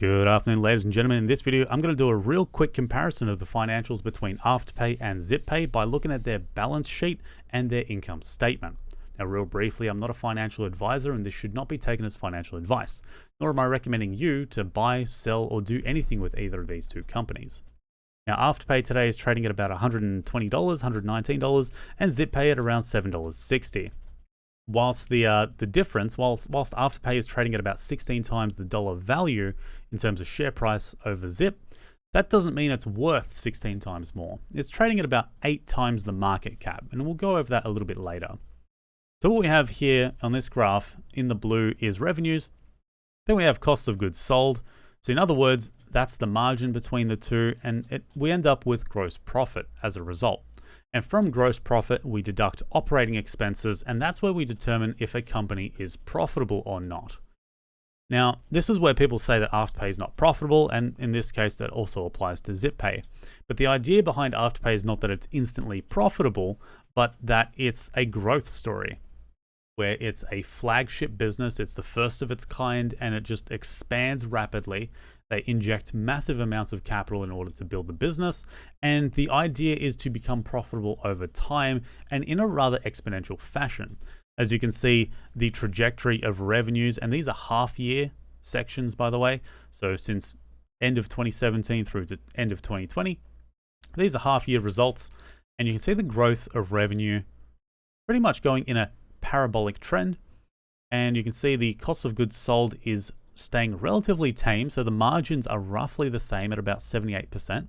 Good afternoon, ladies and gentlemen. In this video, I'm going to do a real quick comparison of the financials between Afterpay and ZipPay by looking at their balance sheet and their income statement. Now, real briefly, I'm not a financial advisor and this should not be taken as financial advice, nor am I recommending you to buy, sell, or do anything with either of these two companies. Now, Afterpay today is trading at about $120, $119, and ZipPay at around $7.60. Whilst the difference, whilst Afterpay is trading at about 16 times the dollar value in terms of share price over Zip, that doesn't mean it's worth 16 times more. It's trading at about 8 times the market cap, and we'll go over that a little bit later. So what we have here on this graph in the blue is revenues. Then we have costs of goods sold. So in other words, that's the margin between the two, and we end up with gross profit as a result. And from gross profit, we deduct operating expenses, and that's where we determine if a company is profitable or not. Now, this is where people say that Afterpay is not profitable, and in this case, that also applies to ZipPay. But the idea behind Afterpay is not that it's instantly profitable, but that it's a growth story, where it's a flagship business, it's the first of its kind, and it just expands rapidly. They inject massive amounts of capital in order to build the business, and the idea is to become profitable over time and in a rather exponential fashion. As you can see, the trajectory of revenues, and these are half-year sections, by the way, so since end of 2017 through to end of 2020, these are half-year results, and you can see the growth of revenue pretty much going in a parabolic trend, and you can see the cost of goods sold is staying relatively tame, so the margins are roughly the same at about 78%.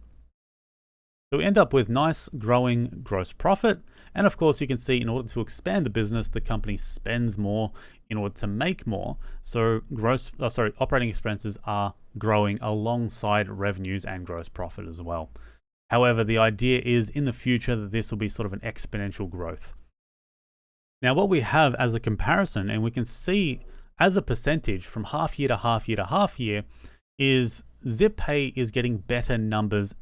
So we end up with nice growing gross profit, and of course you can see in order to expand the business, the company spends more in order to make more. So operating expenses are growing alongside revenues and gross profit as well. However, the idea is in the future that this will be sort of an exponential growth. Now, what we have as a comparison, and we can see as a percentage from half year to half year to half year, is ZipPay is getting better numbers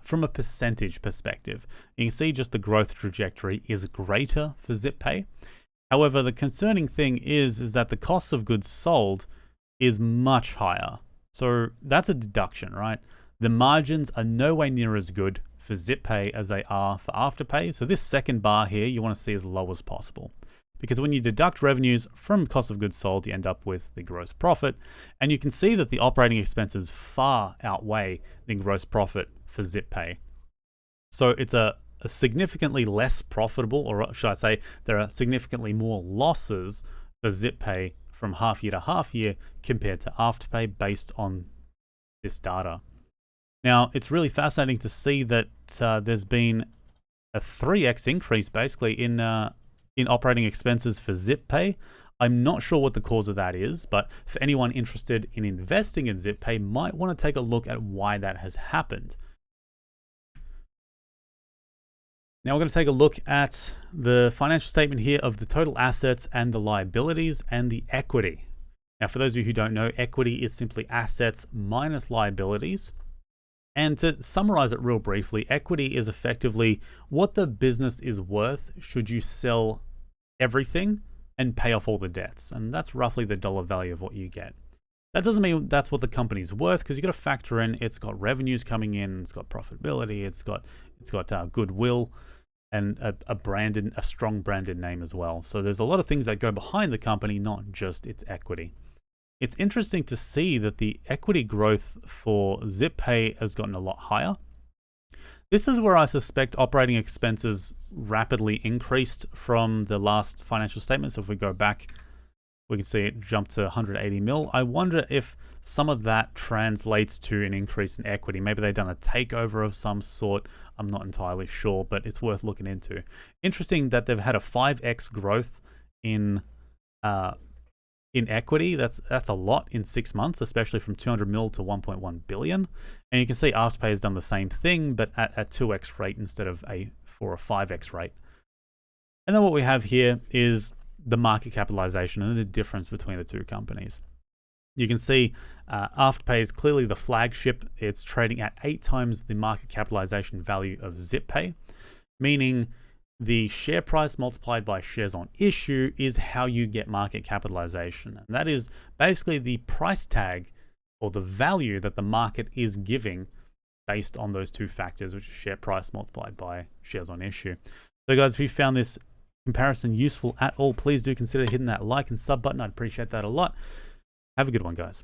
from a percentage perspective. You can see just the growth trajectory is greater for ZipPay. However, the concerning thing is that the cost of goods sold is much higher. So that's a deduction, right? The margins are nowhere near as good for ZipPay as they are for Afterpay. So this second bar here, you want to see as low as possible. Because when you deduct revenues from cost of goods sold, you end up with the gross profit. And you can see that the operating expenses far outweigh the gross profit for ZipPay. So it's a significantly less profitable, or should I say, there are significantly more losses for ZipPay from half year to half year compared to Afterpay based on this data. Now, it's really fascinating to see that there's been a 3x increase basically in operating expenses for ZipPay. I'm not sure what the cause of that is, but for anyone interested in investing in ZipPay, might want to take a look at why that has happened. Now we're going to take a look at the financial statement here of the total assets and the liabilities and the equity. Now, for those of you who don't know, equity is simply assets minus liabilities. And to summarize it real briefly, equity is effectively what the business is worth should you sell everything and pay off all the debts. And that's roughly the dollar value of what you get. That doesn't mean that's what the company's worth, because you got to factor in it's got revenues coming in, it's got profitability, it's got goodwill, and a strong branded name as well. So there's a lot of things that go behind the company, not just its equity. It's interesting to see that the equity growth for ZipPay has gotten a lot higher. This is where I suspect operating expenses rapidly increased from the last financial statement. So if we go back, we can see it jumped to 180 mil. I wonder if some of that translates to an increase in equity. Maybe they've done a takeover of some sort. I'm not entirely sure, but it's worth looking into. Interesting that they've had a 5x growth in equity. That's a lot in 6 months, especially from 200 mil to 1.1 billion. And you can see Afterpay has done the same thing, but at a 2x rate instead of a 4 or 5x rate. And then what we have here is the market capitalization and the difference between the two companies. You can see Afterpay is clearly the flagship. It's trading at 8 times the market capitalization value of ZipPay, meaning the share price multiplied by shares on issue is how you get market capitalization. And that is basically the price tag or the value that the market is giving based on those two factors, which is share price multiplied by shares on issue. So guys, if you found this comparison useful at all, please do consider hitting that like and sub button. I'd appreciate that a lot. Have a good one, guys.